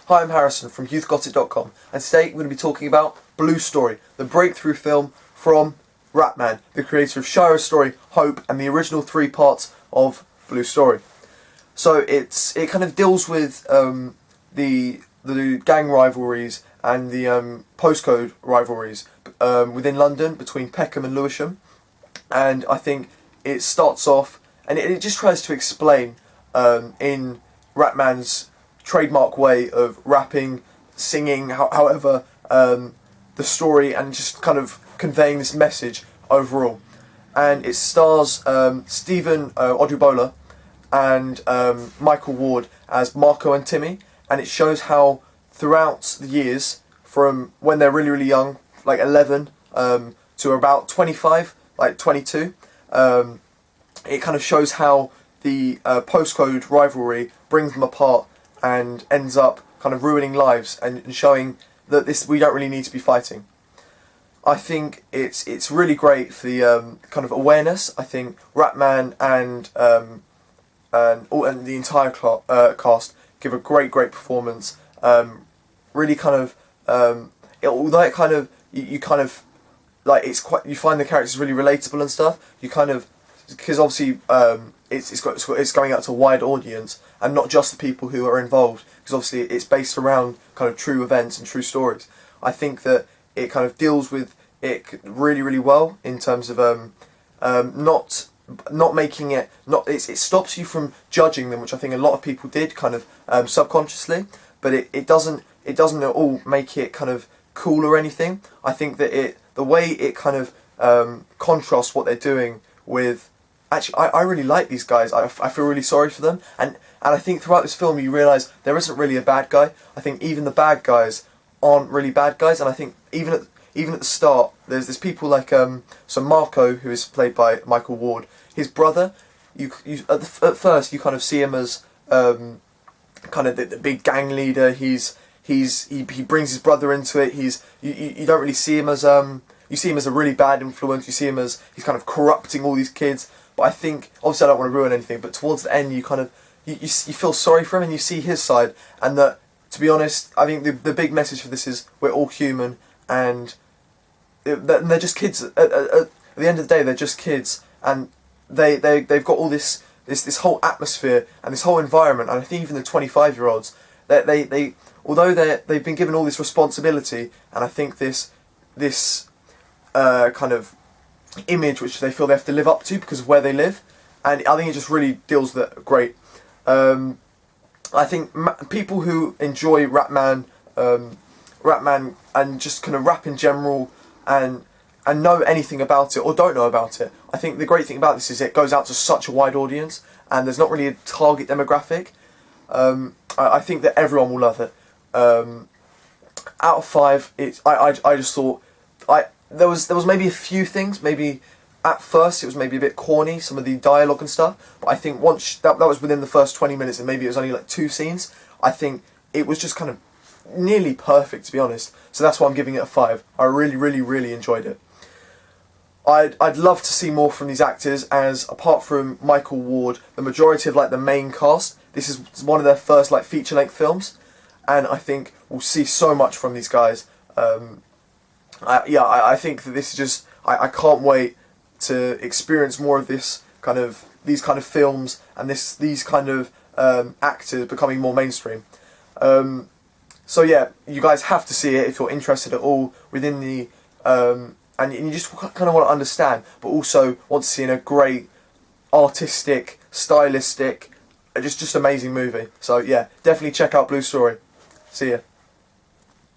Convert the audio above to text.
Hi, I'm Harrison from youthgottit.com, and today we're going to be talking about Blue Story, the breakthrough film from Ratman, the creator of Shiro's Story, Hope, and the original 3 parts of Blue Story. So it kind of deals with the gang rivalries and the postcode rivalries within London between Peckham and Lewisham, and I think it starts off and it just tries to explain in Ratman's trademark way of rapping, singing, however, the story, and just kind of conveying this message overall. And it stars Stephen Odubola and Michael Ward as Marco and Timmy, and it shows how throughout the years, from when they're really young, like 11, to about 25, like 22, it kind of shows how the postcode rivalry brings them apart and ends up kind of ruining lives and showing that we don't really need to be fighting. I think it's really great for the kind of awareness. I think Ratman and the entire cast give a great performance. Really kind of although it kind of you kind of like you find the characters really relatable and stuff. You kind of, because obviously it's going out to a wide audience and not just the people who are involved, because obviously it's based around kind of true events and true stories. I think that it kind of deals with it really well in terms of not making it it stops you from judging them, which I think a lot of people did kind of subconsciously, but it doesn't at all make it kind of cool or anything. I think that the way it kind of contrasts what they're doing with. Actually, I really like these guys. I feel really sorry for them, and I think throughout this film you realise there isn't really a bad guy. I think even the bad guys aren't really bad guys, and I think even at the start there's people like so Marco, who is played by Michael Ward, his brother. At first you kind of see him as kind of the big gang leader. He brings his brother into it. You don't really see him as you see him as a really bad influence. You see him as he's kind of corrupting all these kids. But I think, obviously I don't want to ruin anything, but towards the end you kind of, you feel sorry for him and you see his side, and that, to be honest, I think the big message for this is we're all human, and they're just kids. At the end of the day, they're just kids, and they've got all this whole atmosphere and this whole environment, and I think even the 25-year-olds, they although they've been given all this responsibility, and I think this kind of image which they feel they have to live up to because of where they live, and I think it just really deals with it great. I think people who enjoy Ratman and just kind of rap in general and know anything about it or don't know about it, I think the great thing about this is it goes out to such a wide audience and there's not really a target demographic. I think that everyone will love it. Out of 5, I just thought there was maybe a few things, maybe at first it was maybe a bit corny, some of the dialogue and stuff, but I think once that was within the first 20 minutes and maybe it was only like 2 scenes, I think it was just kind of nearly perfect, to be honest. So that's why I'm giving it a 5. I really enjoyed it. I'd love to see more from these actors, as apart from Michael Ward, the majority of like the main cast, this is one of their first like feature-length films, and I think we'll see so much from these guys. I think that this is just, I can't wait to experience more of these kind of films and these kind of actors becoming more mainstream. So yeah, you guys have to see it if you're interested at all within the and you just kind of want to understand, but also want to see in a great artistic, stylistic, just amazing movie. So yeah, definitely check out Blue Story. See ya.